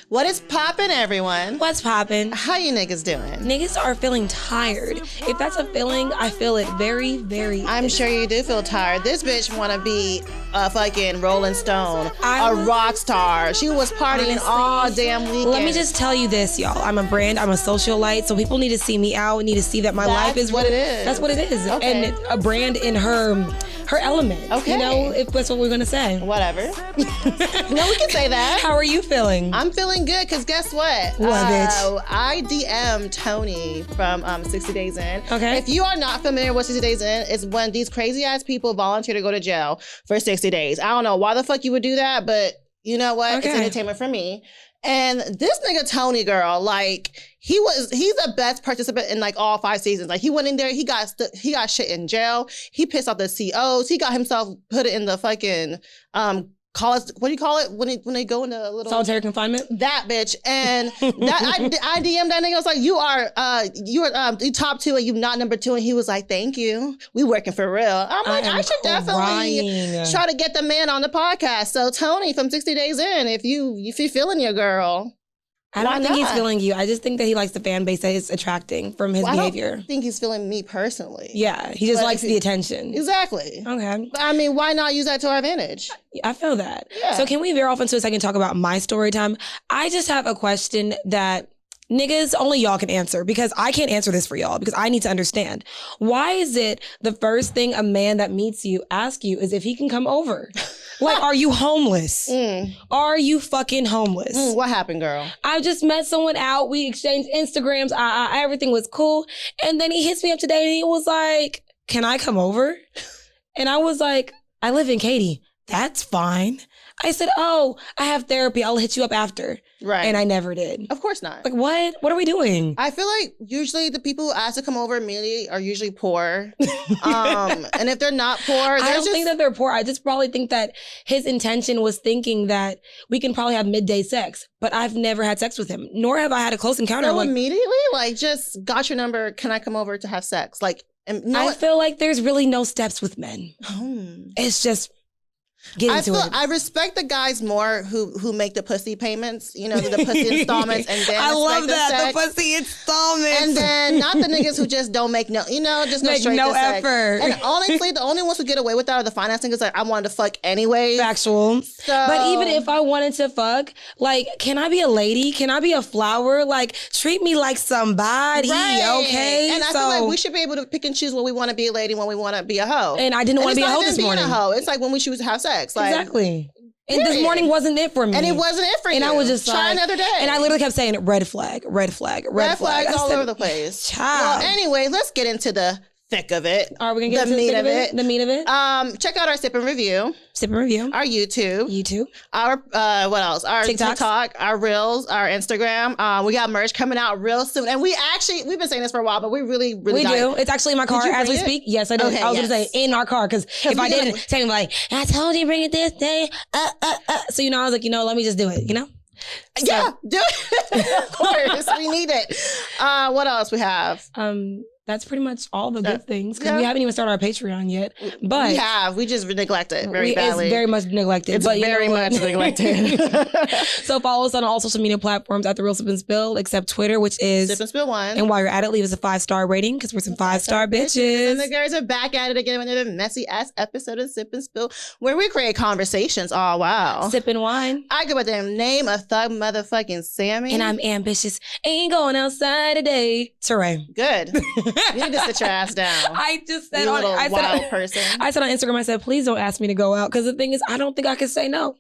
What is poppin', everyone? What's poppin'? How you niggas doing? Niggas are feeling tired. If that's a feeling, I feel it very, very. I'm sure you do feel tired. This bitch want to be a fucking Rolling Stone, a rock star. She was partying all damn weekend. Let me just tell you this, y'all. I'm a brand. I'm a socialite. So people need to see me out. Need to see that my life is what it is. That's what it is. Okay. And a brand in her element. Okay. You know, if that's what we're gonna say. Whatever. No, we can say that. How are you feeling? I'm feeling good because guess what? What, bitch? I DM'd Tony from 60 Days In. Okay. If you are not familiar with 60 Days In, it's when these crazy ass people volunteer to go to jail for 60 days. I don't know why the fuck you would do that, but you know what? Okay. It's entertainment for me. And this nigga Tony, girl, like he's the best participant in like all 5 seasons. Like he went in there, he got shit in jail. He pissed off the COs. He got himself put in the fucking what do you call it when they go into a little solitary confinement? That bitch. And that I DM'd that nigga. I was like, you are top 2 and you not number 2. And he was like, thank you. We working for real. I'm like, I should definitely try to get the man on the podcast. So Tony from 60 Days In, if you feeling your girl. I don't think he's feeling you. I just think that he likes the fan base that is attracting from his behavior. I don't think he's feeling me personally. Yeah, he just likes the attention. Exactly. Okay. But I mean, why not use that to our advantage? I feel that. Yeah. So can we veer off into a second talk about my story time? I just have a question that niggas, only y'all can answer because I can't answer this for y'all because I need to understand. Why is it the first thing a man that meets you asks you is if he can come over? Like, are you homeless? Are you fucking homeless? What happened, girl? I just met someone out. We exchanged Instagrams. Everything was cool. And then he hits me up today and he was like, can I come over? And I was like, I live in Katy. That's fine. I said, oh, I have therapy. I'll hit you up after. Right. And I never did. Of course not. Like, what? What are we doing? I feel like usually the people who ask to come over immediately are usually poor. And if they're not poor, I don't think that they're poor. I just probably think that his intention was thinking that we can probably have midday sex. But I've never had sex with him, nor have I had a close encounter. So immediately, like, just got your number. Can I come over to have sex? Like, I feel like there's really no steps with men. It's just... I respect the guys more who make the pussy payments, you know, the pussy installments, and then I love that, the pussy installments, and then not the niggas who just don't make no, you know, just make no effort. And honestly, the only ones who get away with that are the finance niggas. Like, I wanted to fuck anyway. Factual. But even if I wanted to fuck, like, can I be a lady? Can I be a flower? Like, treat me like somebody, okay? And I feel like we should be able to pick and choose when we want to be a lady, when we want to be a hoe. And I didn't want to be a hoe this morning. It's like when we choose to have sex. Like, exactly. And this morning wasn't it for me. And it wasn't it for you. And I was just try another day. And I literally kept saying red flag, red flag, red flag. Red flags all over the place. Child. Well, anyway, let's get into the thick of it. Are we gonna get into the meat of it? The meat of it? Check out our sip and review. Sip and review. Our YouTube. Our what else? Our TikTok, our Reels, our Instagram. We got merch coming out real soon. And we've been saying this for a while, but we really do. It's actually in my car as we speak. Yes, I do. Okay, I was gonna say in our car because if I didn't, say like, I told you bring it this day. So I was like, let me just do it. So, yeah, do it. Of course, we need it. What else we have? That's pretty much all the good things because we haven't even started our Patreon yet. But we just neglected it very badly. It's very much neglected. It's very much neglected. So follow us on all social media platforms at The Real Sip and Spill, except Twitter, which is Sip and Spill 1. And while you're at it, leave us a 5-star rating because we're some 5-star bitches. And the girls are back at it again with another messy ass episode of Sip and Spill, where we create conversations. Oh wow, sipping wine. I go by the name of Thug Motherfucking Sammy, and I'm ambitious. Ain't going outside today. Teray. Good. You need to sit your ass down. I just said wild person. I said on Instagram, I said, please don't ask me to go out. Because the thing is, I don't think I can say no.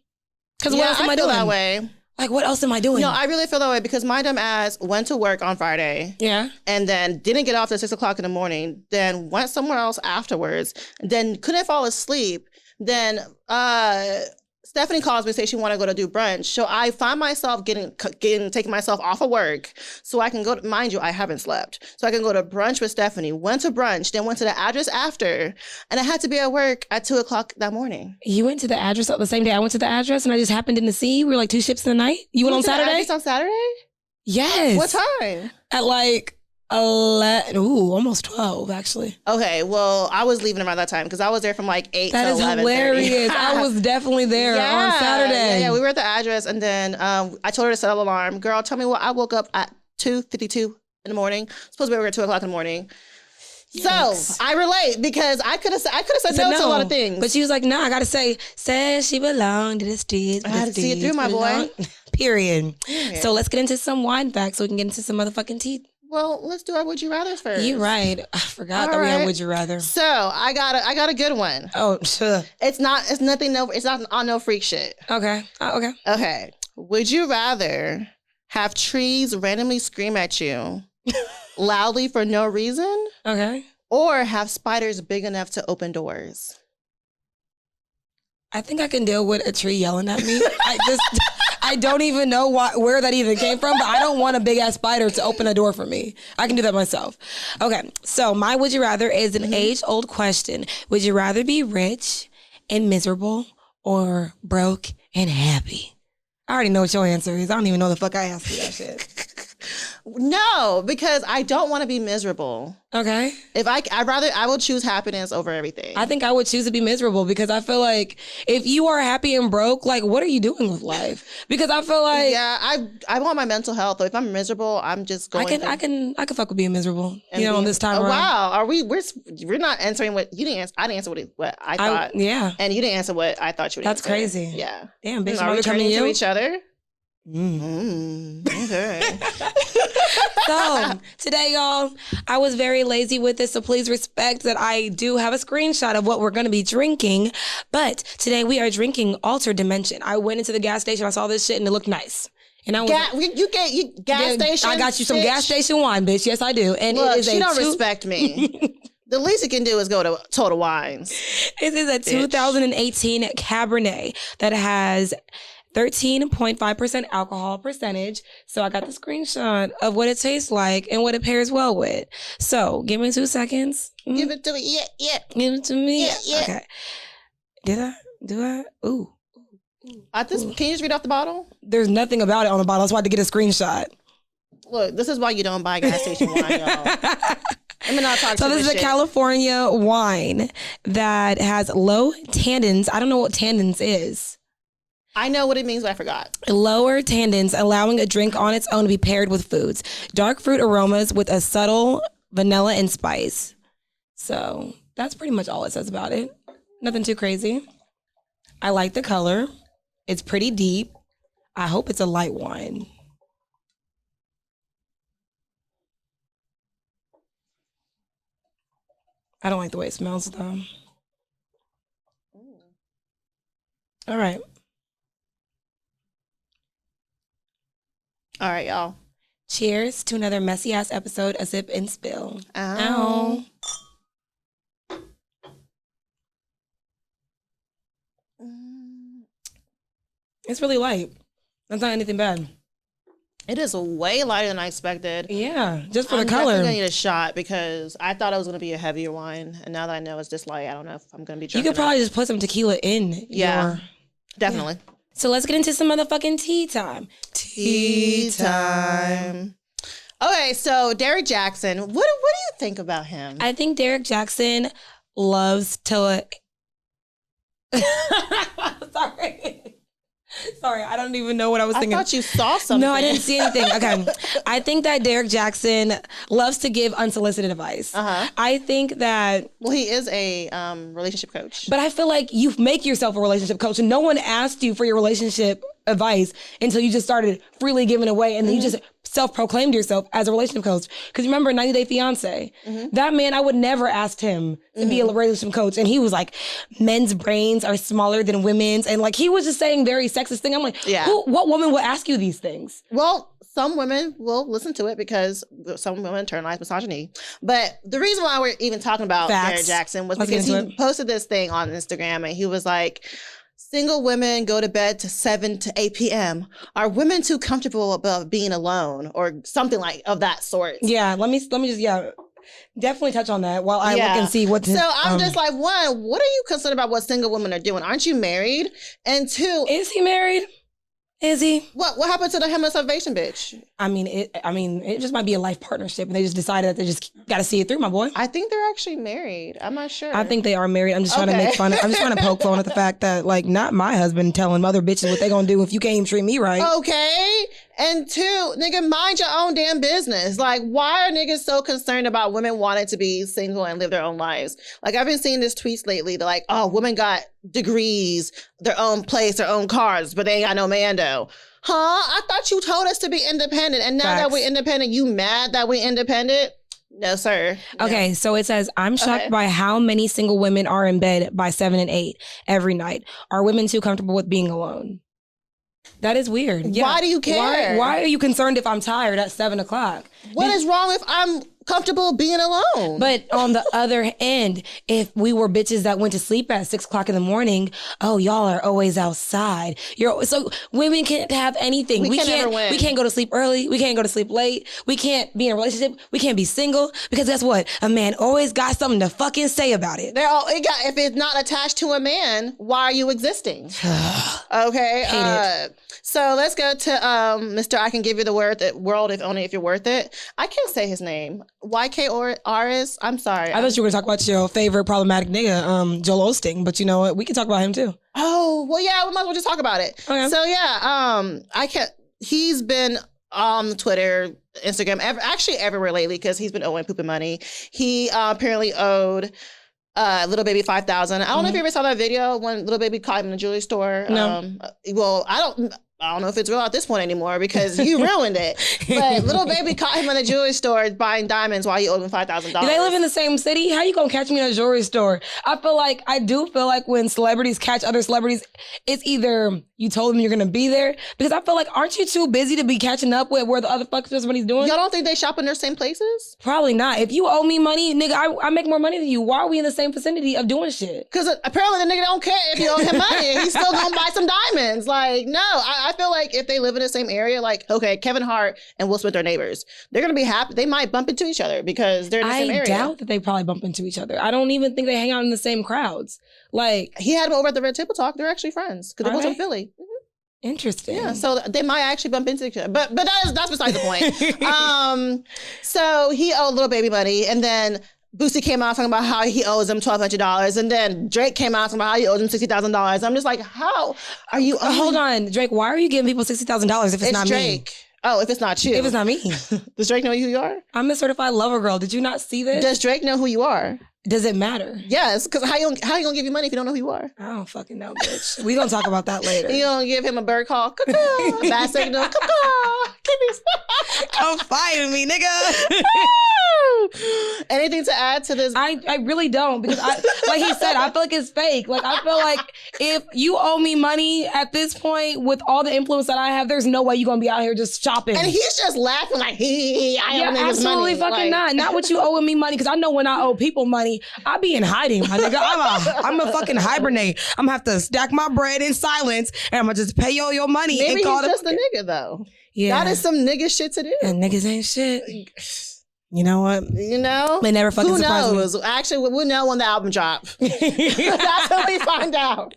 Because what else am I doing? That way. Like, what else am I doing? No, I really feel that way because my dumb ass went to work on Friday. Yeah. And then didn't get off till 6 o'clock in the morning. Then went somewhere else afterwards. Then couldn't fall asleep. Then Stephanie calls me, says she want to go to do brunch. So I find myself taking myself off of work so I can go to, mind you, I haven't slept. So I can go to brunch with Stephanie. Went to brunch, then went to the address after. And I had to be at work at 2 o'clock that morning. You went to the address the same day I went to the address and I just happened in the sea. We were like 2 ships in the night. You went on Saturday? On Saturday? Yes. What time? At like almost 12, actually. Okay, well, I was leaving around that time because I was there from like 8 to 11:30. That is hilarious. I was definitely there on Saturday. Yeah, we were at the address, and then I told her to set an alarm. Girl, tell me what, I woke up at 2:52 in the morning. Supposed to be over at 2 o'clock in the morning. Yikes. So I relate because I could have said no to a lot of things. But she was like, no, I gotta say, says she belonged to the streets. I had to see it through, my boy. Period. So let's get into some wine facts so we can get into some motherfucking tea. Well, let's do our Would You Rather first. You're right. I forgot that we had Would You Rather. So I got a good one. Oh, sure. It's not on no freak shit. Okay. Okay. Would you rather have trees randomly scream at you loudly for no reason? Okay. Or have spiders big enough to open doors? I think I can deal with a tree yelling at me. I don't even know where that even came from, but I don't want a big ass spider to open a door for me. I can do that myself. Okay, so my would you rather is an age old question. Would you rather be rich and miserable or broke and happy? I already know what your answer is. I don't even know the fuck I asked you that shit. No, because I don't want to be miserable. Okay. If I will choose happiness over everything. I think I would choose to be miserable because I feel like if you are happy and broke, like what are you doing with life? Because I feel like I want my mental health. So if I'm miserable, I'm just going. I can fuck with being miserable. This time around. Wow, we're not answering what you didn't answer. I didn't answer what I thought. And you didn't answer what I thought you would. That's answer. crazy. Yeah. Damn, bitch. Are we turning to each other? Okay. So today, y'all, I was very lazy with this, so please respect that I do have a screenshot of what we're going to be drinking. But today we are drinking Altered Dimension. I went into the gas station, I saw this shit, and it looked nice. And I was gas station. I got you some gas station wine, bitch. Yes, I do. And look, it is she don't respect me. The least you can do is go to Total Wines. It is a 2018 Cabernet that has 13.5% alcohol percentage. So I got the screenshot of what it tastes like and what it pairs well with. So give me 2 seconds. Give it to me. Yeah. Give it to me. Yeah. Okay. Did I? Do I? Ooh. Can you just read off the bottle? There's nothing about it on the bottle. That's why I had to get a screenshot. Look, this is why you don't buy gas station wine, y'all. Let me not talk so this is a California wine that has low tannins. I don't know what tannins is. I know what it means, but I forgot. Lower tannins, allowing a drink on its own to be paired with foods. Dark fruit aromas with a subtle vanilla and spice. So that's pretty much all it says about it. Nothing too crazy. I like the color. It's pretty deep. I hope it's a light wine. I don't like the way it smells, though. All right. All right, y'all. Cheers to another messy ass episode of Sip and Spill. Ow. It's really light. That's not anything bad. It is way lighter than I expected. Yeah, just for the color. I'm definitely gonna need a shot because I thought it was gonna be a heavier wine, and now that I know it's this light, I don't know if I'm gonna be drunk. You could probably just put some tequila in. Definitely. Yeah. So let's get into some motherfucking tea time. Tea time. Okay, so Derek Jackson, what do you think about him? I think Derek Jackson loves to. Sorry, I don't even know what I was thinking. I thought you saw something. No, I didn't see anything. Okay. I think that Derek Jackson loves to give unsolicited advice. I think that... Well, he is a relationship coach. But I feel like you make yourself a relationship coach and no one asked you for your relationship advice until you just started freely giving away and then you just self-proclaimed yourself as a relationship coach. Because remember 90 Day Fiance? That man, I would never ask him to be a relationship coach. And he was like, men's brains are smaller than women's. And like, he was just saying very sexist thing. I'm like, what woman would ask you these things? Well, some women will listen to it because some women internalize misogyny. But the reason why we're even talking about Derek Jackson was because he posted this thing on Instagram and he was like, single women go to bed to 7 to 8 p.m. Are women too comfortable about being alone or something like of that sort? Yeah, let me just definitely touch on that while I look and see what. So I'm just like, one, what are you concerned about what single women are doing? Aren't you married? And two, is he married? Is he? What happened to the him and salvation bitch? I mean, it just might be a life partnership, and they just decided that they just got to see it through, my boy. I think they're actually married. I'm not sure. I think they are married. I'm just trying to make fun. I'm just trying to poke fun at the fact that, like, not my husband telling other bitches what they gonna do if you can't even treat me right. Okay. And two, nigga, mind your own damn business. Like, why are niggas so concerned about women wanting to be single and live their own lives? Like, I've been seeing this tweets lately. They're like, oh, women got degrees, their own place, their own cars, but they ain't got no mando. Huh? I thought you told us to be independent. And now that we're independent, you mad that we're independent? No, sir. Okay, so it says, I'm shocked by how many single women are in bed by 7 and 8 every night. Are women too comfortable with being alone? That is weird. Yeah. Why do you care? Why are you concerned if I'm tired at 7 o'clock? What is wrong if I'm comfortable being alone? But on the other end, if we were bitches that went to sleep at 6 o'clock in the morning, oh, y'all are always outside. So women can't have anything. We can't never win. We can't go to sleep early. We can't go to sleep late. We can't be in a relationship. We can't be single because guess what? A man always got something to fucking say about it. If it's not attached to a man, why are you existing? Okay. So let's go to Mr. I Can Give You the World if only if you're worth it. I can't say his name. YK Aris. I'm sorry. I thought you were going to talk about your favorite problematic nigga, Joel Osteen, but you know what? We can talk about him too. Oh, well, yeah, we might as well just talk about it. Okay. So yeah, he's been on Twitter, Instagram, actually everywhere lately because he's been owing pooping money. He apparently owed Little Baby $5,000. I don't know if you ever saw that video when Little Baby caught him in the jewelry store. No. Well, I don't know if it's real at this point anymore because you ruined it. But Little Baby caught him in the jewelry store buying diamonds while he owed him $5,000. Do they live in the same city? How you gonna catch me in a jewelry store? I do feel like when celebrities catch other celebrities, it's either you told them you're gonna be there because I feel like aren't you too busy to be catching up with where the other fuck somebody's doing? Y'all don't think they shop in their same places? Probably not. If you owe me money, nigga, I make more money than you. Why are we in the same vicinity of doing shit? Because apparently the nigga don't care if you owe him money. He's still gonna buy some diamonds. Like, no, I feel like if they live in the same area, like, okay, Kevin Hart and Will Smith are neighbors. They're gonna be happy. They might bump into each other because they're in the same area. I doubt that they probably bump into each other. I don't even think they hang out in the same crowds. Like, he had them over at the Red Table Talk. They're actually friends because they're both from Philly. Interesting. Yeah, so they might actually bump into each other. But that's besides the point. So he owed Little Baby money, and then Boosie came out talking about how he owes him $1,200, and then Drake came out talking about how he owes him $60,000. I'm just like, how are you? Hold on, Drake. Why are you giving people $60,000 if it's not Drake. Me? Oh, if it's not you. If it's not me. Does Drake know who you are? I'm a certified lover girl. Did you not see this? Does Drake know who you are? Does it matter? Yes, because how you gonna give you money if you don't know who you are? I don't fucking know, bitch. We gonna talk about that later. You gonna give him a bird call? Caw-caw. Bad signal. Caw-caw. Come fight me, nigga. Anything to add to this? I really don't because like he said, I feel like it's fake. Like I feel like if you owe me money at this point with all the influence that I have, there's no way you're gonna be out here just shopping. And he's just laughing like I owe niggas absolutely money. Fucking like, not what you owing me money because I know when I owe people money, I be in hiding, my nigga. I'm a fucking hibernate. I'm gonna have to stack my bread in silence and I'm gonna just pay all your money. Maybe and call he's just a nigga though. Yeah, that is some nigga shit to do. And niggas ain't shit. You know what? You know? They never fucking surprise me. Who knows? Actually, we'll know when the album drops. That's when we find out.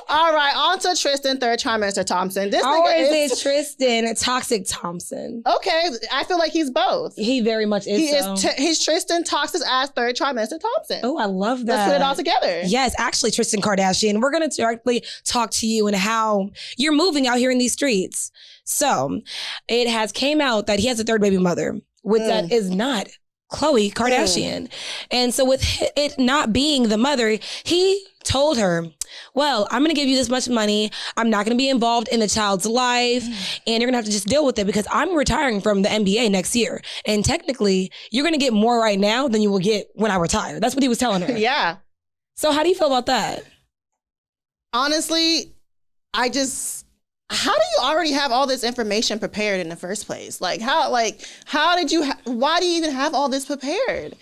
All right, on to Tristan, third trimester Thompson. This or is it Tristan Toxic Thompson? Okay, I feel like he's both. He very much is. He's Tristan Toxic ass third trimester Thompson. Oh, I love that. Let's put it all together. Yes, actually, Tristan Kardashian. We're gonna directly talk to you and how you're moving out here in these streets. So, it has came out that he has a third baby mother. Which that is not Khloe Kardashian. And so with it not being the mother, he told her, well, I'm going to give you this much money. I'm not going to be involved in the child's life. And you're going to have to just deal with it because I'm retiring from the NBA next year. And technically, you're going to get more right now than you will get when I retire. That's what he was telling her. Yeah. So how do you feel about that? Honestly, how do you already have all this information prepared in the first place? Like, why do you even have all this prepared?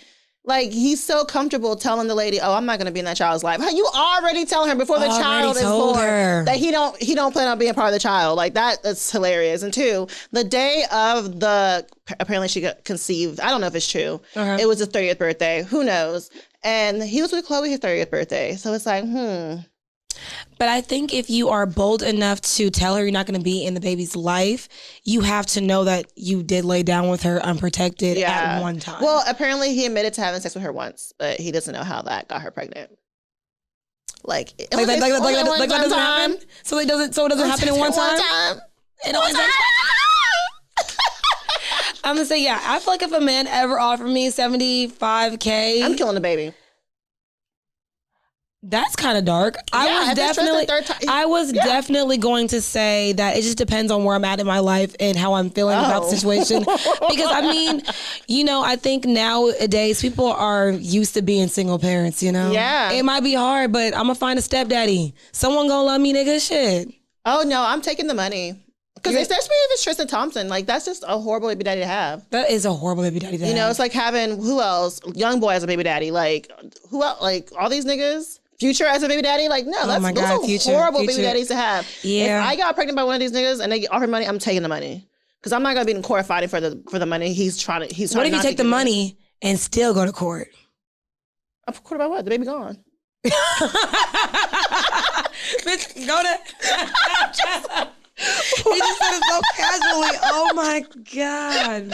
Like, he's so comfortable telling the lady, oh, I'm not going to be in that child's life. You already telling her before the child is born that he don't plan on being part of the child. Like, that's hilarious. And two, the day of apparently she got conceived. I don't know if it's true. It was his 30th birthday. Who knows? And he was with Khloe his 30th birthday. So it's like, But I think if you are bold enough to tell her you're not going to be in the baby's life, you have to know that you did lay down with her unprotected at one time. Well, apparently he admitted to having sex with her once, but he doesn't know how that got her pregnant. Like that doesn't happen. So it doesn't happen in one time. I'm gonna say, yeah. I feel like if a man ever offered me $75K, I'm killing the baby. That's kind of dark. I was definitely going to say that it just depends on where I'm at in my life and how I'm feeling about the situation. Because I mean, I think nowadays people are used to being single parents, Yeah. It might be hard, but I'm gonna find a stepdaddy. Someone gonna love me, nigga, shit. Oh no, I'm taking the money. Because especially if it's Tristan Thompson, like that's just a horrible baby daddy to have. That is a horrible baby daddy to have. It's like having, who else? Young boy as a baby daddy. Like, who else? Like all these niggas? Future as a baby daddy? Like, no, those are horrible baby daddies to have. Yeah. If I got pregnant by one of these niggas and they offer money, I'm taking the money. Because I'm not going to be in court fighting for the money. He's trying What if you take the money and still go to court? Court about what? The baby gone. Bitch, go to... He just said it so casually. Oh my God.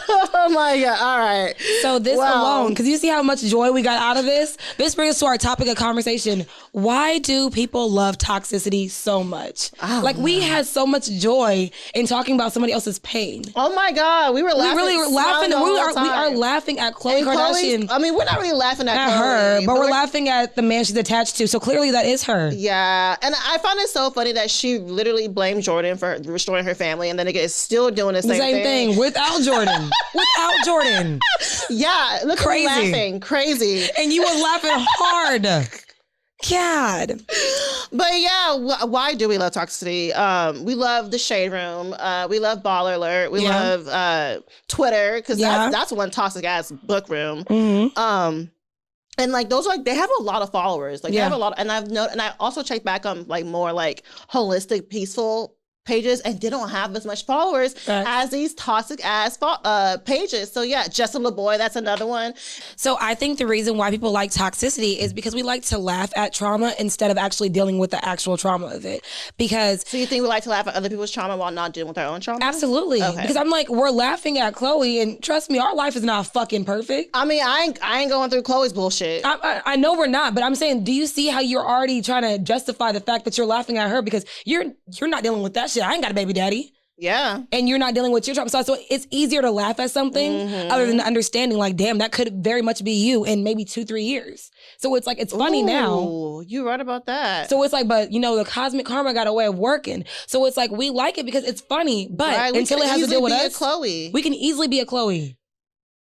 Oh my God. All right. So this alone, because you see how much joy we got out of this? This brings us to our topic of conversation. Why do people love toxicity so much? We had so much joy in talking about somebody else's pain. Oh my God. We were laughing. We are laughing at Khloe Kardashian. I mean, we're not really laughing at her, but we're laughing at the man she's attached to. So clearly that is her. Yeah. And I find it so funny that she literally blamed Jordan for restoring her family, and then nigga is still doing the same thing without Jordan. Without Jordan. Yeah, look crazy. At me laughing, crazy, and you were laughing hard. God. But yeah, why do we love toxicity? We love the shade room. We love Baller Alert. We love Twitter because that's one toxic ass book room. Mm-hmm. And like those are they have a lot of followers. Like they have a lot, and I also checked back on like more like holistic, peaceful pages, and they don't have as much followers as these toxic ass pages. So yeah, Justin LeBoy, that's another one. So I think the reason why people like toxicity is because we like to laugh at trauma instead of actually dealing with the actual trauma of it. So you think we like to laugh at other people's trauma while not dealing with our own trauma? Absolutely. Okay. Because I'm like, we're laughing at Khloe, and trust me, our life is not fucking perfect. I mean, I ain't going through Khloe's bullshit. I know we're not, but I'm saying, do you see how you're already trying to justify the fact that you're laughing at her because you're not dealing with that shit. I ain't got a baby daddy. Yeah. And you're not dealing with your trauma. So it's easier to laugh at something other than understanding, like, damn, that could very much be you in maybe 2-3 years. So it's like, it's funny now. You're right about that. So it's like, but the cosmic karma got a way of working. So it's like, we like it because it's funny, but until it has to deal with us, Khloe. We can easily be a Khloe.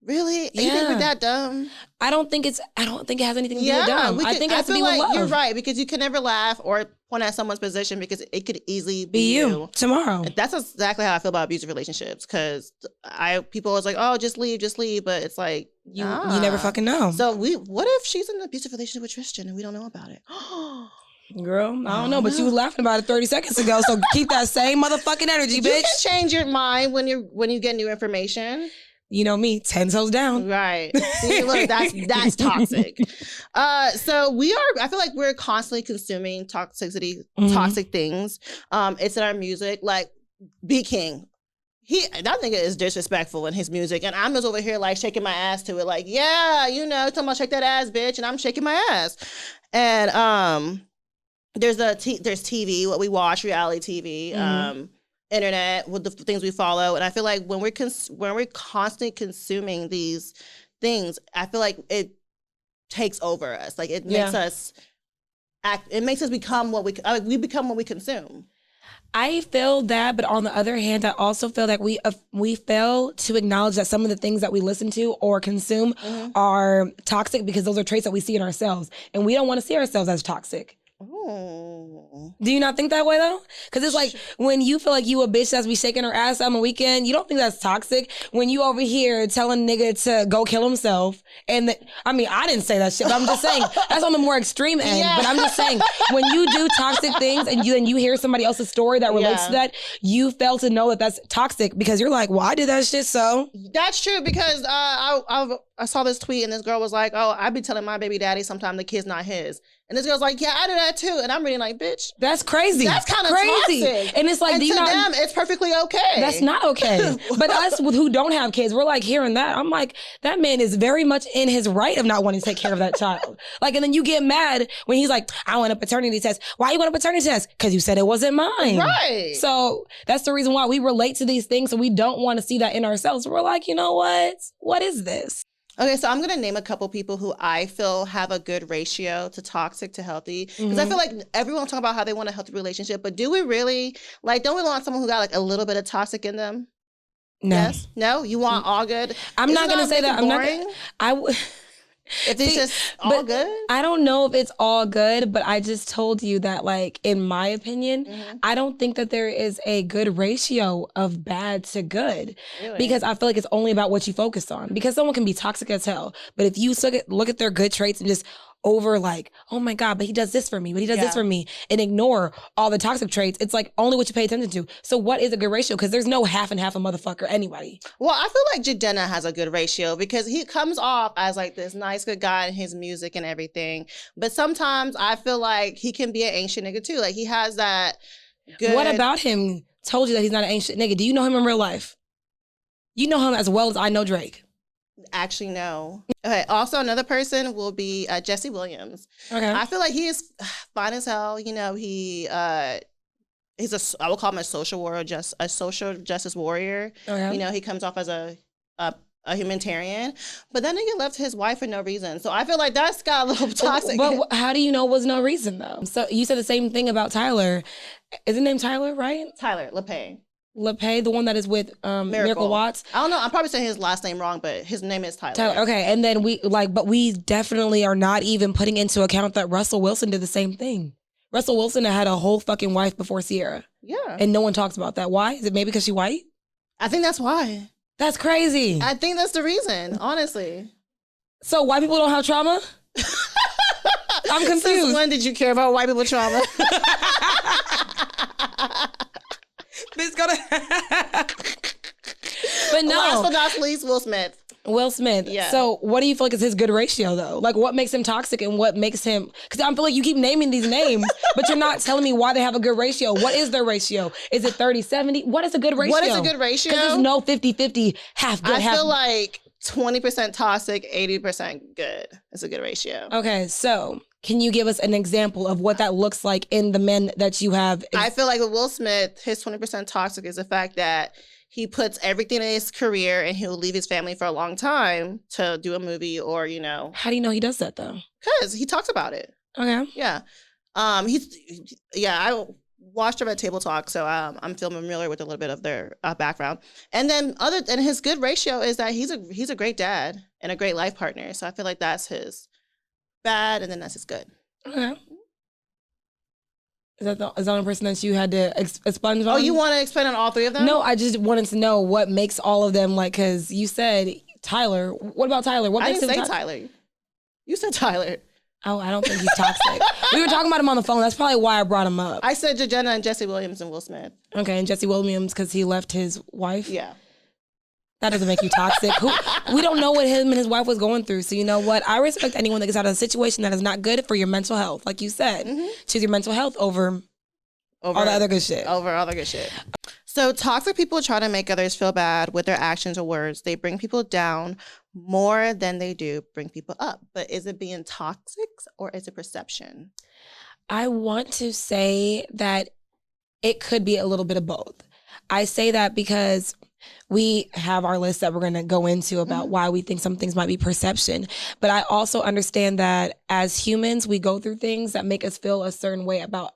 Really? Yeah. You think we're that dumb? I don't think it has anything to do with dumb. I think it has to be with love. You're right, because you can never laugh or point at someone's position because it could easily be you tomorrow. That's exactly how I feel about abusive relationships, because people always like, oh, just leave, but it's like, you never fucking know. So what if she's in an abusive relationship with Tristan and we don't know about it? Girl, I don't know, but you were laughing about it 30 seconds ago, so keep that same motherfucking energy, bitch. You can change your mind when you get new information. You know me, 10 toes down. Right. See, look, that's toxic. So I feel like we're constantly consuming toxicity, toxic things. It's in our music, like B King. That nigga is disrespectful in his music, and I'm just over here like shaking my ass to it, like, yeah, talking about shake that ass, bitch, and I'm shaking my ass. And there's TV, what we watch, reality TV. Internet, with the things we follow, and I feel like when we're constantly consuming these things, I feel like it takes over us. Like it makes us act. It makes us become what we become what we consume. I feel that, but on the other hand, I also feel like we fail to acknowledge that some of the things that we listen to or consume are toxic because those are traits that we see in ourselves, and we don't want to see ourselves as toxic. Oh. Do you not think that way though? Because it's like when you feel like you a bitch that's be shaking her ass on the weekend, you don't think that's toxic. When you over here telling nigga to go kill himself, and I didn't say that shit, but I'm just saying that's on the more extreme end. Yeah. But I'm just saying when you do toxic things and you hear somebody else's story that relates to that, you fail to know that that's toxic because you're like, well, I did that shit, so that's true because I saw this tweet and this girl was like, oh, I be telling my baby daddy sometimes the kid's not his. And this girl's like, yeah, I do that too. And I'm reading like, bitch. That's crazy. That's kind of crazy. toxic. And it's like, and do you to not, them, it's perfectly okay. That's not okay. But us who don't have kids, we're like hearing that. I'm like, that man is very much in his right of not wanting to take care of that child. Like, and then you get mad when he's like, I want a paternity test. Why you want a paternity test? Because you said it wasn't mine. Right. So that's the reason why we relate to these things. So we don't want to see that in ourselves. We're like, you know what? What is this? Okay, so I'm going to name a couple people who I feel have a good ratio to toxic to healthy. Because I feel like everyone talk about how they want a healthy relationship, but do we really, like, don't we want someone who got like a little bit of toxic in them? No. Yes? No? You want all good? I'm not going to say that. I'm boring? not. If it's just all good? I don't know if it's all good, but I just told you that, like, in my opinion, I don't think that there is a good ratio of bad to good. Really? Because I feel like it's only about what you focus on. Because someone can be toxic as hell, but if you look at their good traits and just over like, oh my God, but he does this for me, but he does this for me, and ignore all the toxic traits, it's like only what you pay attention to. So what is a good ratio? Because there's no half and half a motherfucker anybody. Well, I feel like Jadena has a good ratio because he comes off as like this nice, good guy in his music and everything. But sometimes I feel like he can be an ancient nigga too. Like he has that good... What about him told you that he's not an ancient nigga? Do you know him in real life? You know him as well as I know Drake. Actually, no. Okay. Also, another person will be Jesse Williams. Okay. I feel like he is fine as hell. You know, he's I would call him a social warrior, just a social justice warrior. Okay. You know, he comes off as a humanitarian, but then he left his wife for no reason. So I feel like that's got a little toxic. But how do you know it was no reason though? So you said the same thing about Tyler. Is his name Tyler, right? Tyler LePay. LePay, the one that is with Miracle Watts. I don't know. I'm probably saying his last name wrong, but his name is Tyler. Okay, and then but we definitely are not even putting into account that Russell Wilson did the same thing. Russell Wilson had a whole fucking wife before Sierra. Yeah. And no one talks about that. Why? Is it maybe because she's white? I think that's why. That's crazy. I think that's the reason, honestly. So white people don't have trauma? I'm confused. Since when did you care about white people trauma? This gonna But no. Last but not least, Will Smith. Will Smith. Yeah. So what do you feel like is his good ratio though? Like what makes him toxic and what makes him, because I feel like you keep naming these names, but you're not telling me why they have a good ratio. What is their ratio? Is it 30-70? What is a good ratio? What is a good ratio? Because there's no 50-50, half good, half. I feel like 20% toxic, 80% good is a good ratio. Okay, so can you give us an example of what that looks like in the men that you have? I feel like with Will Smith, his 20% toxic is the fact that he puts everything in his career and he'll leave his family for a long time to do a movie or, you know. How do you know he does that though? Because he talks about it. Okay. Yeah. I watched him at Table Talk, so I'm familiar with a little bit of their background. And then his good ratio is that he's a great dad and a great life partner. So I feel like that's his bad, and then that's his good. Okay. Is that the only person that you had to expunge on? Oh, you want to expand on all three of them? No, I just wanted to know what makes all of them like, because you said Tyler. What about Tyler? What makes him say Tyler? You said Tyler. Oh, I don't think he's toxic. We were talking about him on the phone. That's probably why I brought him up. I said Jadena and Jesse Williams and Will Smith. Okay, and Jesse Williams because he left his wife? Yeah. That doesn't make you toxic. We don't know what him and his wife was going through. So you know what? I respect anyone that gets out of a situation that is not good for your mental health. Like you said, choose your mental health over all the other good shit. Over all the good shit. So toxic people try to make others feel bad with their actions or words. They bring people down more than they do bring people up. But is it being toxic or is it perception? I want to say that it could be a little bit of both. I say that because we have our list that we're going to go into about why we think some things might be perception. But I also understand that as humans, we go through things that make us feel a certain way about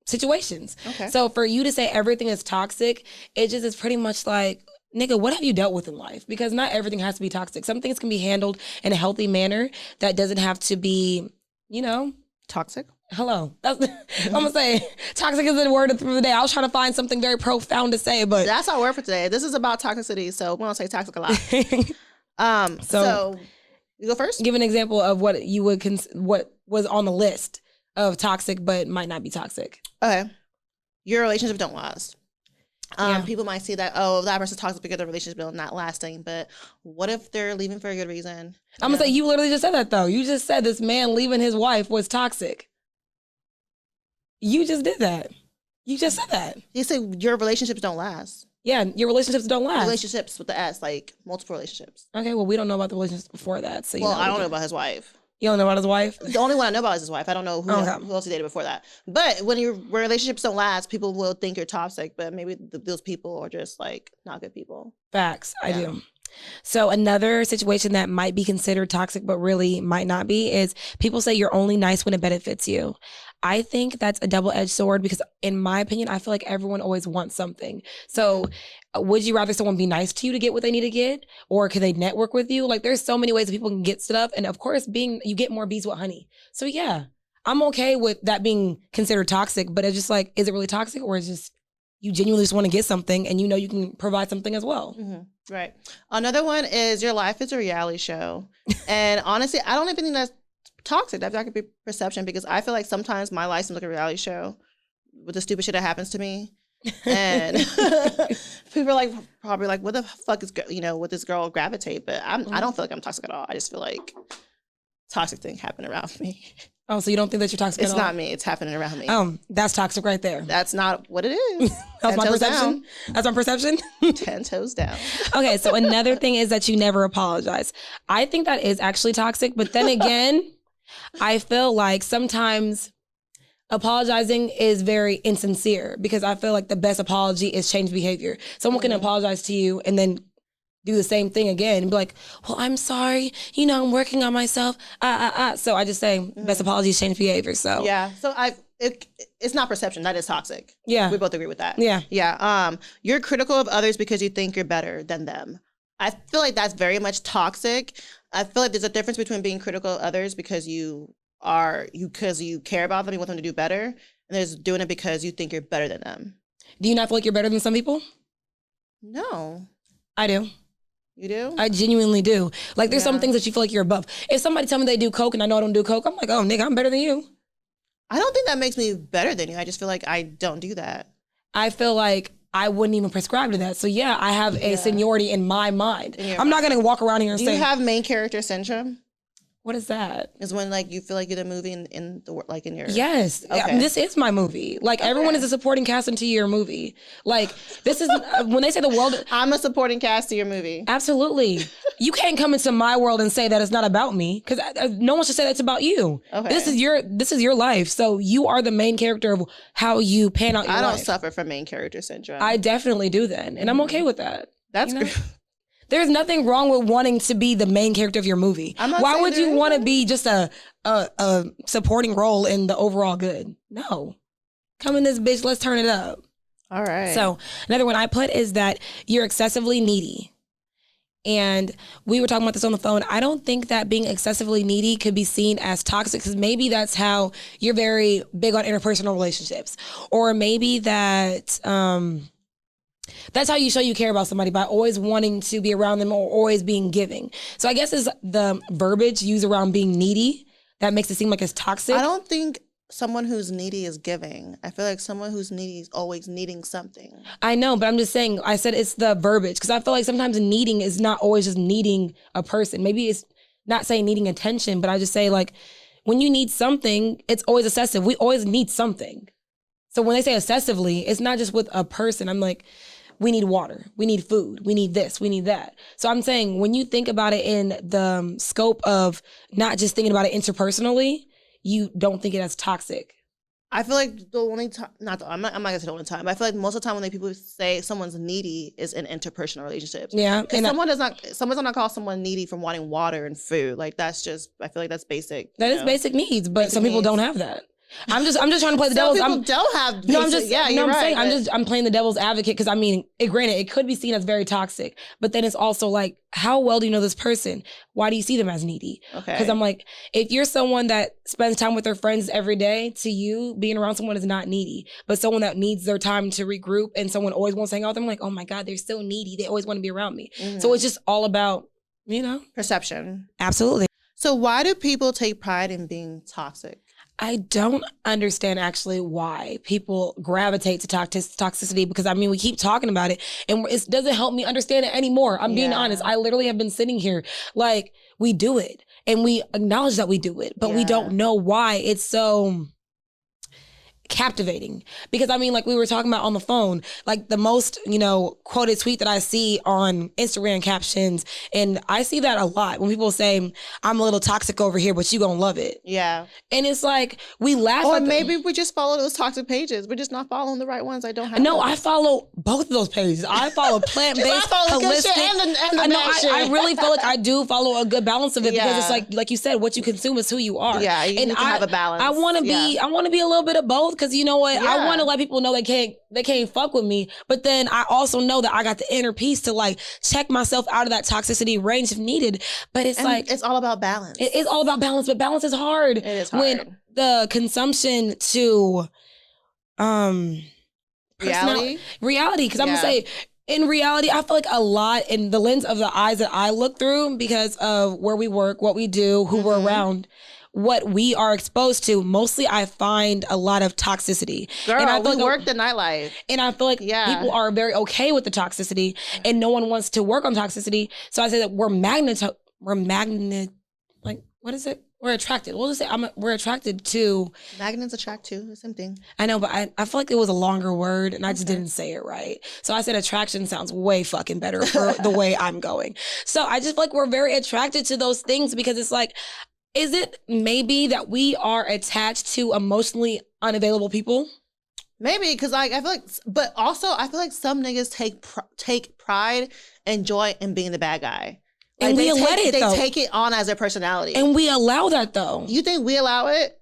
situations. Okay. So for you to say everything is toxic, it just is pretty much like, nigga, what have you dealt with in life? Because not everything has to be toxic. Some things can be handled in a healthy manner that doesn't have to be, you know. Toxic? Hello. I'm going to say toxic is the word of the day. I was trying to find something very profound to say, but. That's our word for today. This is about toxicity, so we don't say toxic a lot. So you go first? Give an example of what you would what was on the list of toxic but might not be toxic. Okay. Your relationship don't last. Yeah. People might see that, oh, that person's toxic because the relationship is not lasting. But what if they're leaving for a good reason? I'm gonna say you literally just said that though. You just said this man leaving his wife was toxic. You just did that. You just said that. You said your relationships don't last. Yeah, your relationships don't last. Relationships with the S, like multiple relationships. Okay, well, we don't know about the relationships before that. So I don't know about his wife. You don't know about his wife? The only one I know about is his wife. I don't know who else he dated before that. But when your relationships don't last, people will think you're toxic, but maybe those people are just like not good people. Facts, I do. So another situation that might be considered toxic but really might not be is people say you're only nice when it benefits you. I think that's a double-edged sword because in my opinion, I feel like everyone always wants something. So would you rather someone be nice to you to get what they need to get? Or could they network with you? Like there's so many ways that people can get stuff. And of course, you get more bees with honey. So yeah, I'm okay with that being considered toxic, but it's just like, is it really toxic or is it just you genuinely just want to get something and you know you can provide something as well? Mm-hmm. Right. Another one is your life is a reality show. And honestly, I don't even think that's toxic. That could be perception because I feel like sometimes my life seems like a reality show with the stupid shit that happens to me. And people are like probably like, what the fuck is would this girl gravitate? But I don't feel like I'm toxic at all. I just feel like toxic thing happened around me. Oh, so you don't think that you're toxic at all? It's not me. It's happening around me. That's toxic right there. That's not what it is. That's my perception. That's my perception. 10 toes down. Okay, so another thing is that you never apologize. I think that is actually toxic, but then again, I feel like sometimes apologizing is very insincere because I feel like the best apology is change behavior. Someone can apologize to you and then do the same thing again and be like, well, I'm sorry. I'm working on myself. So I just say best apology is change behavior. So yeah. So it's not perception. That is toxic. Yeah. We both agree with that. Yeah. Yeah. You're critical of others because you think you're better than them. I feel like that's very much toxic. I feel like there's a difference between being critical of others because you care about them, you want them to do better, and there's doing it because you think you're better than them. Do you not feel like you're better than some people? No. I do. You do? I genuinely do. Like there's some things that you feel like you're above. If somebody tell me they do coke and I know I don't do coke, I'm like, oh nigga, I'm better than you. I don't think that makes me better than you. I just feel like I don't do that. I feel like I wouldn't even prescribe to that. So yeah, I have a seniority in my mind. I'm not gonna walk around here and say. Do you have main character syndrome? What is that? Is when like you feel like you're the movie in your. Yes, okay. This is my movie. Like everyone is a supporting cast into your movie. Like this is when they say the world. I'm a supporting cast to your movie. Absolutely, you can't come into my world and say that it's not about me because no one should say that's about you. Okay. This is your life, so you are the main character of how you pan out your life. I don't suffer from main character syndrome. I definitely do then, and I'm okay with that. That's great. There's nothing wrong with wanting to be the main character of your movie. Why would you want to be just a supporting role in the overall good? No. Come in this bitch, let's turn it up. All right. So another one I put is that you're excessively needy. And we were talking about this on the phone. I don't think that being excessively needy could be seen as toxic because maybe that's how you're very big on interpersonal relationships. Or maybe that... that's how you show you care about somebody, by always wanting to be around them or always being giving. So I guess it's the verbiage used around being needy that makes it seem like it's toxic. I don't think someone who's needy is giving. I feel like someone who's needy is always needing something. I know, but I'm just saying, I said it's the verbiage because I feel like sometimes needing is not always just needing a person. Maybe it's not saying needing attention, but I just say like when you need something, it's always excessive. We always need something. So when they say excessively, it's not just with a person. I'm like, we need water, we need food, we need this, we need that. So I'm saying when you think about it in the scope of not just thinking about it interpersonally, you don't think it as toxic. I feel like the only time, I'm not gonna say the only time, but I feel like most of the time when people say someone's needy is in interpersonal relationships. Yeah. Because someone does not call someone needy from wanting water and food. Like that's just, I feel like that's basic. That is basic needs, but some people don't have that. I'm just trying to play the devil's. People don't have. Basic, no, I'm just. Yeah, no, you're I'm right. saying I'm playing the devil's advocate because I mean, granted, it could be seen as very toxic, but then it's also like, how well do you know this person? Why do you see them as needy? Okay. Because I'm like, if you're someone that spends time with their friends every day, to you, being around someone is not needy, but someone that needs their time to regroup and someone always wants to hang out with them, like, oh my God, they're so needy. They always want to be around me. Mm-hmm. So it's just all about, perception. Absolutely. So why do people take pride in being toxic? I don't understand actually why people gravitate to toxicity, because I mean, we keep talking about it and it doesn't help me understand it anymore. I'm being honest. I literally have been sitting here like, we do it and we acknowledge that we do it, but we don't know why it's so captivating. Because I mean, like we were talking about on the phone, like the most, quoted tweet that I see on Instagram captions, and I see that a lot when people say, I'm a little toxic over here, but you gonna love it. Yeah. And it's like, we laugh or maybe we just follow those toxic pages. We're just not following the right ones. I don't have No, those. I follow both of those pages. I follow plant-based, holistic. I really feel like I do follow a good balance of it, because it's like you said, what you consume is who you are. Yeah, you need to have a balance. I want to be a little bit of both, because you know what? I want to let people know they can't fuck with me, but then I also know that I got the inner peace to like check myself out of that toxicity range if needed. But it's it's all about balance. It is all about balance, but balance is hard. It is hard. When the consumption to reality, because I'm gonna say, in reality, I feel like a lot in the lens of the eyes that I look through, because of where we work, what we do, who we're around, what we are exposed to, mostly I find a lot of toxicity. Girl, and I feel we work the nightlife. And I feel like people are very okay with the toxicity, and no one wants to work on toxicity. So I say that we're attracted. We'll just say we're attracted to. Magnets attract too, the same thing. I know, but I feel like it was a longer word and I just didn't say it right. So I said attraction sounds way fucking better for the way I'm going. So I just feel like we're very attracted to those things, because it's like, is it maybe that we are attached to emotionally unavailable people? Maybe, because like I feel like, but also I feel like some niggas take pride and joy in being the bad guy. Like and they take it on as their personality. And we allow that though. You think we allow it?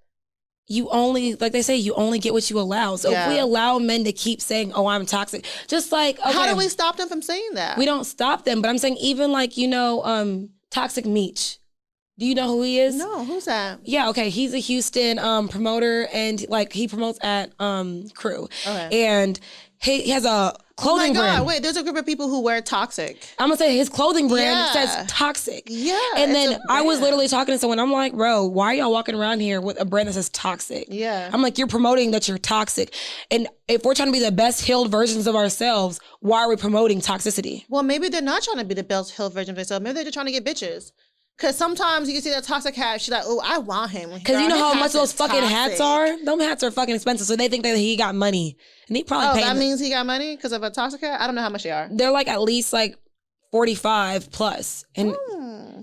You only, like they say, you only get what you allow. So if we allow men to keep saying, oh, I'm toxic, just like, okay, how do we stop them from saying that? We don't stop them, but I'm saying even like, Toxic Meech. Do you know who he is? No, who's that? Yeah, okay. He's a Houston promoter, and like he promotes at Crew. Okay. And he has a clothing brand. Oh my God, wait, there's a group of people who wear toxic. I'm gonna say his clothing brand says toxic. Yeah. And then I was literally talking to someone, I'm like, bro, why are y'all walking around here with a brand that says toxic? Yeah. I'm like, you're promoting that you're toxic. And if we're trying to be the best healed versions of ourselves, why are we promoting toxicity? Well, maybe they're not trying to be the best healed version of themselves. Maybe they're just trying to get bitches. Because sometimes you can see that toxic hat, she's like, oh, I want him. Because you know how much those fucking hats are? Them hats are fucking expensive, so they think that he got money. And he probably paid that means he got money because of a toxic hat? I don't know how much they are. They're like at least like 45 plus. And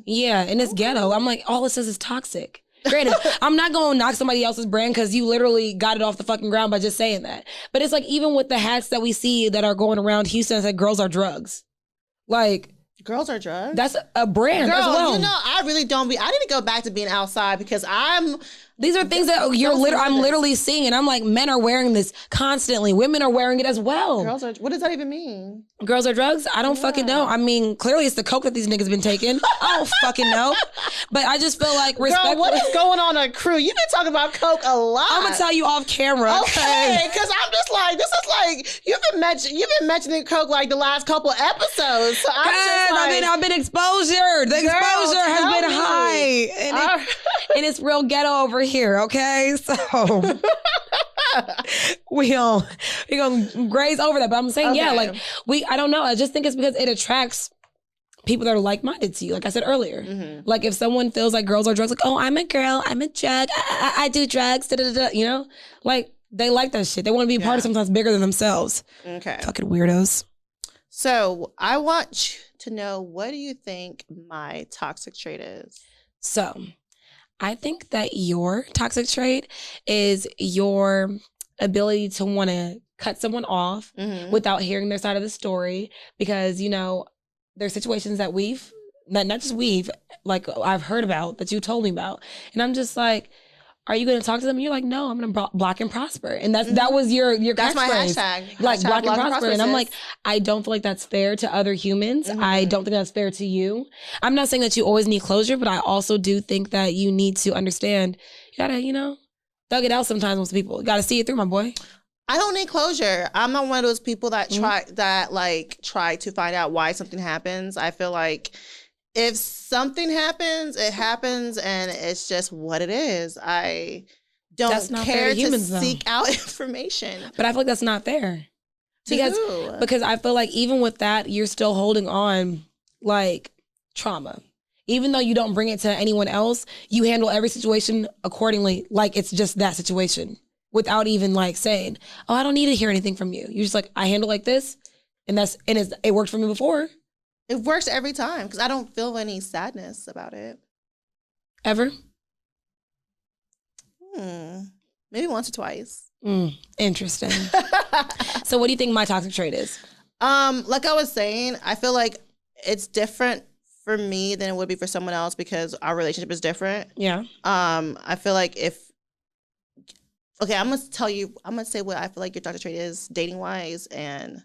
yeah, and it's ghetto. I'm like, all it says is toxic. Granted, I'm not going to knock somebody else's brand because you literally got it off the fucking ground by just saying that. But it's like, even with the hats that we see that are going around Houston, it's like girls are drugs. Like... Girls are drugs? That's a brand as well. I really don't I need to go back to being outside because these are things that I'm literally seeing, and I'm like, men are wearing this constantly. Women are wearing it as well. What does that even mean? Girls are drugs? I don't fucking know. I mean, clearly it's the coke that these niggas been taking. I don't fucking know. But I just feel like respect. Girl, what is going on at Crew? You've been talking about coke a lot. I'm gonna tell you off camera. Okay, because I'm just like, this is like, you've been mentioning coke like the last couple episodes. So I've been exposure. The exposure has been high. And it's real ghetto over here, okay? So we gonna graze over that. But I'm saying, I don't know. I just think it's because it attracts people that are like-minded to you. Like I said earlier. Mm-hmm. Like if someone feels like girls are drugs, like, oh, I'm a girl, I'm a drug, I do drugs, like they like that shit. They want to be a part of something that's bigger than themselves. Okay. Fucking weirdos. So I want to know, what do you think my toxic trait is? So I think that your toxic trait is your ability to want to cut someone off without hearing their side of the story, because, there's situations that I've heard about, that you told me about. And I'm just like, are you going to talk to them? And you're like, no, I'm going to block and prosper. And that was your that's my catchphrase. hashtag. Like hashtag block and prosper. And I'm like, I don't feel like that's fair to other humans. I don't think that's fair to you. I'm not saying that you always need closure, but I also do think that you need to understand, you gotta, thug it out sometimes with people. You gotta see it through, my boy. I don't need closure. I'm not one of those people that try to find out why something happens. I feel like if something happens, it happens, and it's just what it is. I don't care to humans, seek out information. But I feel like that's not fair. Who? Because I feel like even with that, you're still holding on like trauma. Even though you don't bring it to anyone else, you handle every situation accordingly, like it's just that situation, without even like saying, "Oh, I don't need to hear anything from you." You're just like, "I handle like this, and it worked for me before." It works every time because I don't feel any sadness about it. Ever? Maybe once or twice. Interesting. So, what do you think my toxic trait is? Like I was saying, I feel like it's different for me than it would be for someone else because our relationship is different. Yeah. I feel like I'm gonna say what I feel like your toxic trait is dating wise and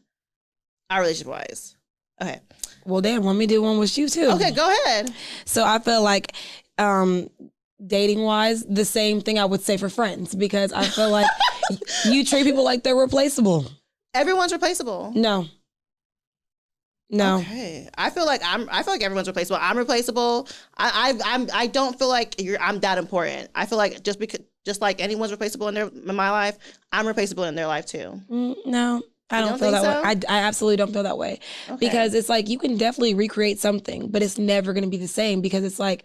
our relationship wise. Okay. Well, damn, let me do one with you too. Okay, go ahead. So I feel like dating wise, the same thing I would say for friends because I feel like you treat people like they're replaceable. Everyone's replaceable. No. Okay. I feel like everyone's replaceable. I'm replaceable. I don't feel like I'm that important. I feel like just like anyone's replaceable in my life, I'm replaceable in their life too. No. I don't feel that way. I absolutely don't feel that way. Okay. Because it's like you can definitely recreate something, but it's never going to be the same because it's like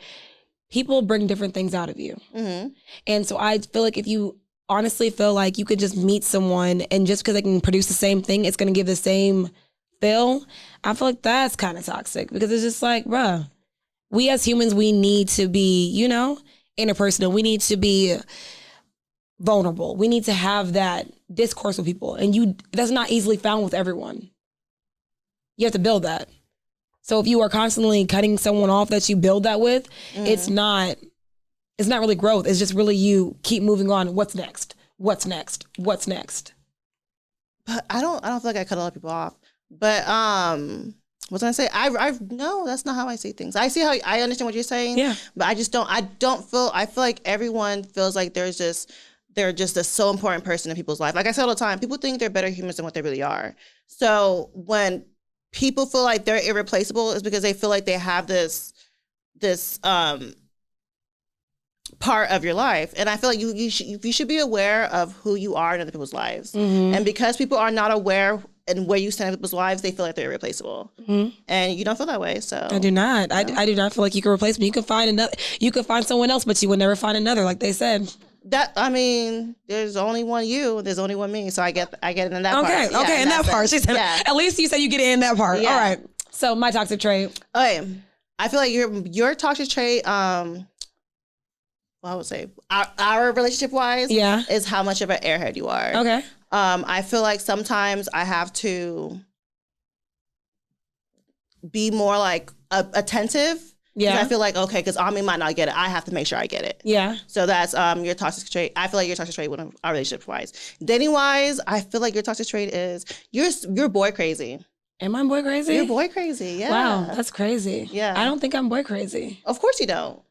people bring different things out of you. Mm-hmm. And so I feel like if you honestly feel like you could just meet someone and just because they can produce the same thing, it's going to give the same feel, I feel like that's kind of toxic because it's just like, bruh, we as humans, we need to be, interpersonal. We need to be vulnerable. We need to have that discourse with people. And that's not easily found with everyone. You have to build that. So if you are constantly cutting someone off that you build that with, it's not really growth. It's just really you keep moving on. What's next? What's next? What's next? But I don't feel like I cut a lot of people off. But what was I gonna say? No, that's not how I see things. I understand what you're saying. Yeah. But I feel like everyone feels like they're just a so important person in people's life. Like I say all the time, people think they're better humans than what they really are. So when people feel like they're irreplaceable, it's because they feel like they have this part of your life. And I feel like you should be aware of who you are in other people's lives. Mm-hmm. And because people are not aware and where you stand in people's lives, they feel like they're irreplaceable. Mm-hmm. And you don't feel that way. So I do not. No. I do not feel like you can replace me. You could find someone else, but you would never find another, like they said. There's only one you, there's only one me. So I get it in that part. Okay, in that part. She said, at least you said you get it in that part. Yeah. All right. So my toxic trait. Okay. I feel like your toxic trait, I would say our relationship wise, is how much of an airhead you are. Okay. I feel like sometimes I have to be more like attentive. Yeah. I feel like, okay, because Ami might not get it. I have to make sure I get it. Yeah. So that's your toxic trait. I feel like your toxic trait with our relationship wise. Dating wise, I feel like your toxic trait is you're boy crazy. Am I boy crazy? You're boy crazy, yeah. Wow, that's crazy. Yeah. I don't think I'm boy crazy. Of course you don't.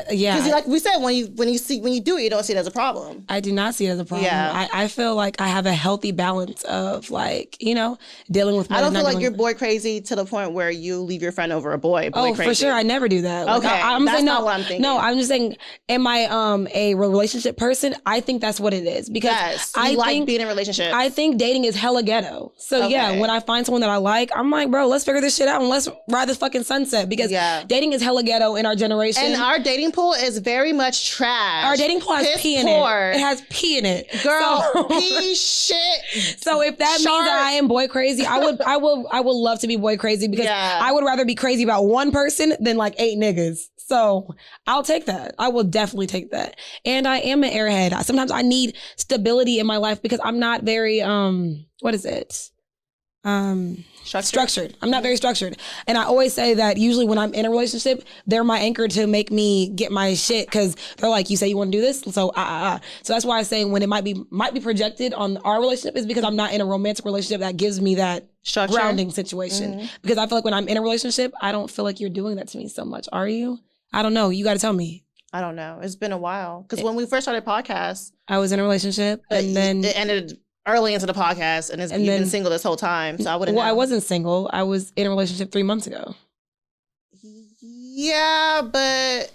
Yeah. Because like we said, when you do it, you don't see it as a problem. I do not see it as a problem. Yeah. I feel like I have a healthy balance of like, dealing with. I don't feel like you're boy crazy to the point where you leave your friend over a boy crazy. For sure. I never do that. Okay. That's not what I'm thinking. No, I'm just saying, am I a relationship person? I think that's what it is. Because I like being in a relationship. I think dating is hella ghetto. So yeah, when I find someone that I like, I'm like, bro, let's figure this shit out and let's ride this fucking sunset. Because dating is hella ghetto in our generation. And our dating pool is very much trash. Our dating pool has pee in it. It has pee in it. Girl, pee, shit. So if that means that I am boy crazy, I would love to be boy crazy because I would rather be crazy about one person than like 8 niggas. So I'll take that. I will definitely take that. And I am an airhead. Sometimes I need stability in my life because I'm not very, what is it? Structured. I'm not very structured. And I always say that usually when I'm in a relationship, they're my anchor to make me get my shit because they're like, you say you want to do this? So, So that's why I say when it might be projected on our relationship is because I'm not in a romantic relationship that gives me that structure. Grounding situation. Mm-hmm. Because I feel like when I'm in a relationship, I don't feel like you're doing that to me so much. Are you? I don't know. You got to tell me. I don't know. It's been a while. Because when we first started podcasts, I was in a relationship and then it ended early into the podcast, and you've been single this whole time, so I wouldn't know. I wasn't single. I was in a relationship 3 months ago. Yeah, but...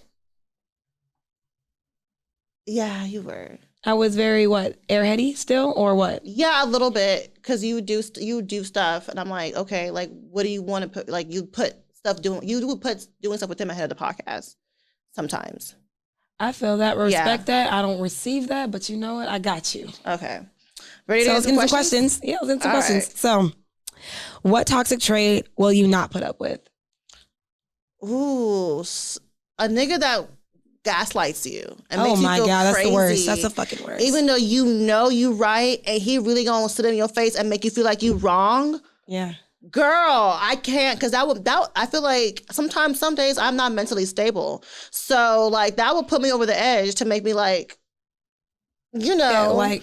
Yeah, you were. I was very airheady still, or what? Yeah, a little bit, because you do stuff, and I'm like, okay, like, what do you want to put? Like, you would put doing stuff with them ahead of the podcast sometimes. I feel that, respect that. I don't receive that, but you know what? I got you. Okay, ready to answer some questions? Yeah, let's get some questions. Right. So, what toxic trait will you not put up with? Ooh, a nigga that gaslights you and makes you feel God, crazy. That's the worst. That's the fucking worst. Even though you know you right, and he really gonna sit in your face and make you feel like you wrong. Yeah, girl, I can't, because I feel like some days I'm not mentally stable, so like that would put me over the edge to make me like, like.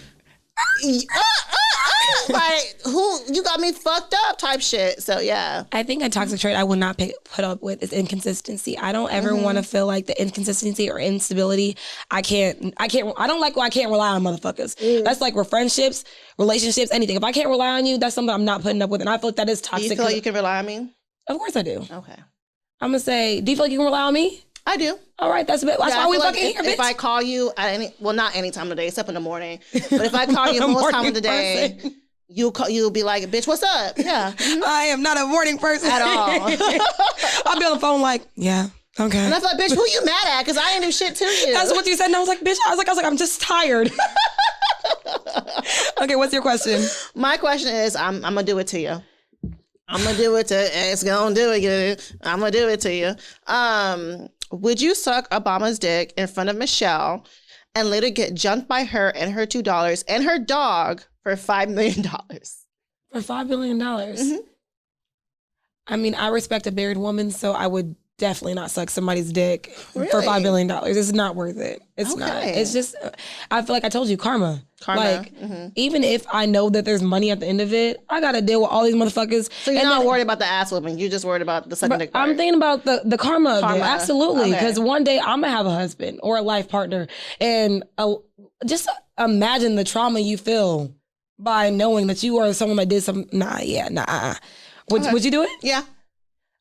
Like, who you got me fucked up type shit. So yeah, I think a toxic trait I will not put up with is inconsistency. I don't ever want to feel like the inconsistency or instability. I don't like when I can't rely on motherfuckers. That's like with friendships, relationships, anything. If I can't rely on you, that's something I'm not putting up with, and I feel like that is toxic. Do you feel like you can rely on me? Of course I do. Okay. I'm gonna say, do you feel like you can rely on me? I do. All right, that's why we fucking here, bitch. If I call you at not any time of the day, except in the morning, but if I call you most time of the day, you'll be like, bitch, what's up? Yeah. Mm-hmm. I am not a morning person at all. I'll be on the phone like, yeah, okay. And I was like, bitch, who you mad at? Because I ain't do shit to you. That's what you said, and I was like, bitch, I was like, I'm just tired. Okay, what's your question? My question is, I'm gonna do it to you. I'm gonna do it it's gonna do it. I'm gonna do it to you. Would you suck Obama's dick in front of Michelle and later get jumped by her and her $2 and her dog for $5 million? For $5 million? Mm-hmm. I mean, I respect a married woman, so I would definitely not suck somebody's dick really? For $5 million. It's not worth it. It's not. It's just, I feel like I told you, karma. Like, even if I know that there's money at the end of it, I gotta deal with all these motherfuckers. So you're not worried about the ass whooping. You're just worried about the sucking dick part. I'm thinking about the karma of it. Absolutely. Because one day I'm gonna have a husband or a life partner. And just imagine the trauma you feel by knowing that you are someone that did some, Would you do it? Yeah.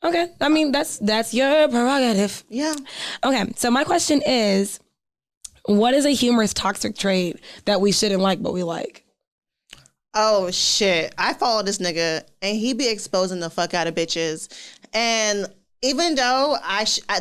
Okay. I mean, that's your prerogative. Yeah. Okay. So my question is, what is a humorous toxic trait that we shouldn't like, but we like? Oh, shit. I follow this nigga, and he be exposing the fuck out of bitches. And even though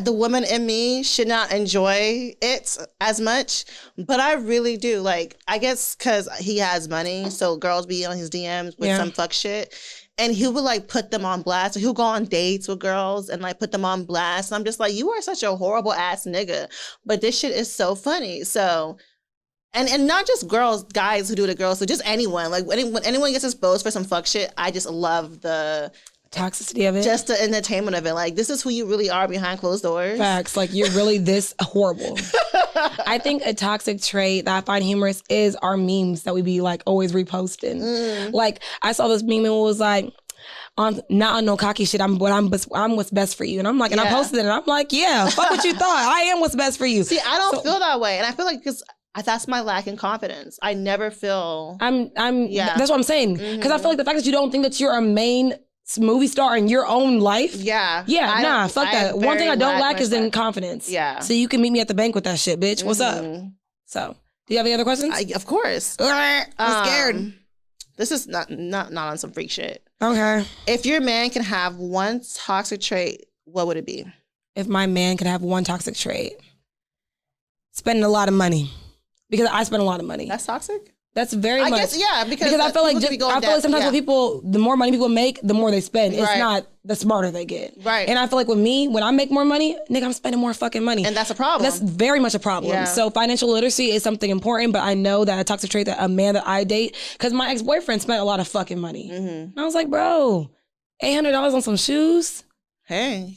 the woman in me should not enjoy it as much, but I really do. Like, I guess because he has money, so girls be on his DMs with some fuck shit. And he would like put them on blast. He'll go on dates with girls and like put them on blast. And I'm just like, you are such a horrible ass nigga. But this shit is so funny. So, and not just girls, guys who do it to girls, so just anyone. Like when anyone gets exposed for some fuck shit, I just love the toxicity of it. Just the entertainment of it. Like, this is who you really are behind closed doors. Facts. Like, you're really this horrible. I think a toxic trait that I find humorous is our memes that we be like always reposting. Like, I saw this meme and it was like, not on no cocky shit, I'm what's best for you. And I'm like, and I posted it and I'm like, yeah, fuck what you thought. I am what's best for you. See, I don't feel that way. And I feel like, because that's my lack in confidence. I never feel... That's what I'm saying. Because I feel like the fact that you don't think that you're a main movie star in your own life. Yeah. Fuck that. One thing I don't lack is in confidence. Yeah. So you can meet me at the bank with that shit, bitch. What's up? So, do you have any other questions? Of course. I'm scared. This is not on some freak shit. Okay. If your man can have one toxic trait, what would it be? If my man could have one toxic trait, spending a lot of money. Because I spend a lot of money. That's toxic? That's very much. I guess, yeah, because I feel like sometimes when the more money people make, the more they spend. It's not the smarter they get. Right. And I feel like with me, when I make more money, nigga, I'm spending more fucking money. And that's a problem. That's very much a problem. Yeah. So financial literacy is something important, but I know that a toxic trait that a man that I date, because my ex-boyfriend spent a lot of fucking money. And I was like, bro, $800 on some shoes? Hey,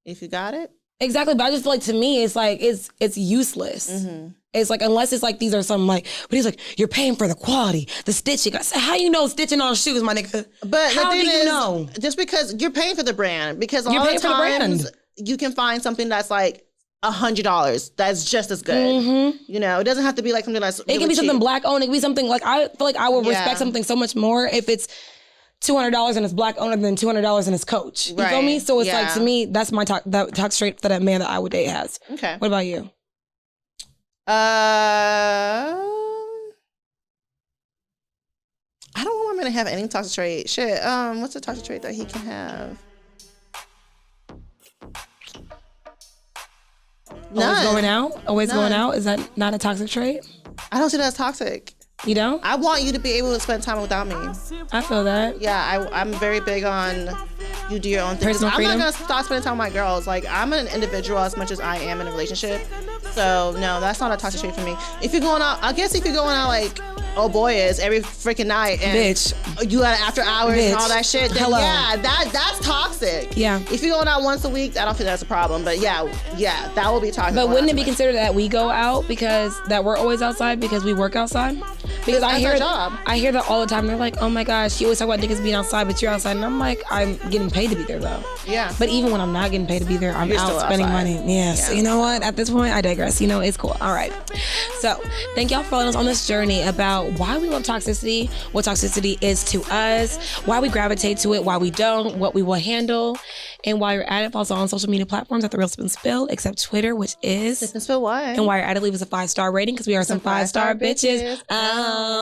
if you got it. Exactly, but I just feel like to me, it's like, it's useless. It's like, unless it's like, these are some like, but he's like, you're paying for the quality, the stitching. I said, how you know stitching on shoes, my nigga? But how do you know? Just because you're paying for the brand, because a lot of times you can find something that's like $100 that's just as good. You know, it doesn't have to be like something that's really It can be cheap. something black owned. It can be something like, I feel like I will respect something so much more if it's $200 and it's black owned than $200 and it's Coach. You feel me? So it's like, to me, that's my toxic trait that a man that I would date has. Okay. What about you? I don't want my man to have any toxic trait. Shit. What's the toxic trait that he can have? Always going out? Always going out? Is that not a toxic trait? I don't see that as toxic. You don't? I want you to be able to spend time without me. I feel that. Yeah, I'm very big on you do your own thing. Personal freedom? I'm not gonna stop spending time with my girls. Like, I'm an individual as much as I am in a relationship. So no, that's not a toxic trait for me. If you're going out, I guess if you're going out like oh boy is every freaking night and bitch, you got after hours bitch. and all that shit, then Hello. yeah, that's toxic. Yeah. If you're going out once a week, I don't think that's a problem. But yeah, that will be toxic. But wouldn't it be considered that we go out because that we're always outside because we work outside? Because I hear that all the time. They're like, oh my gosh, you always talk about niggas being outside, but you're outside. And I'm like, I'm getting paid to be there though. Yeah. But even when I'm not getting paid to be there, I'm You're out still spending outside. money. Yes. Yeah. You know what? At this point, I digress. You know, it's cool. All right. So thank y'all for following us on this journey about why we love toxicity, what toxicity is to us, why we gravitate to it, why we don't, what we will handle, and while you're at it, follow us on social media platforms at The Real Sip and Spill, except Twitter, which is Sip and Spill what? And while you're at it, leave us a 5-star rating because we are some 5-star bitches.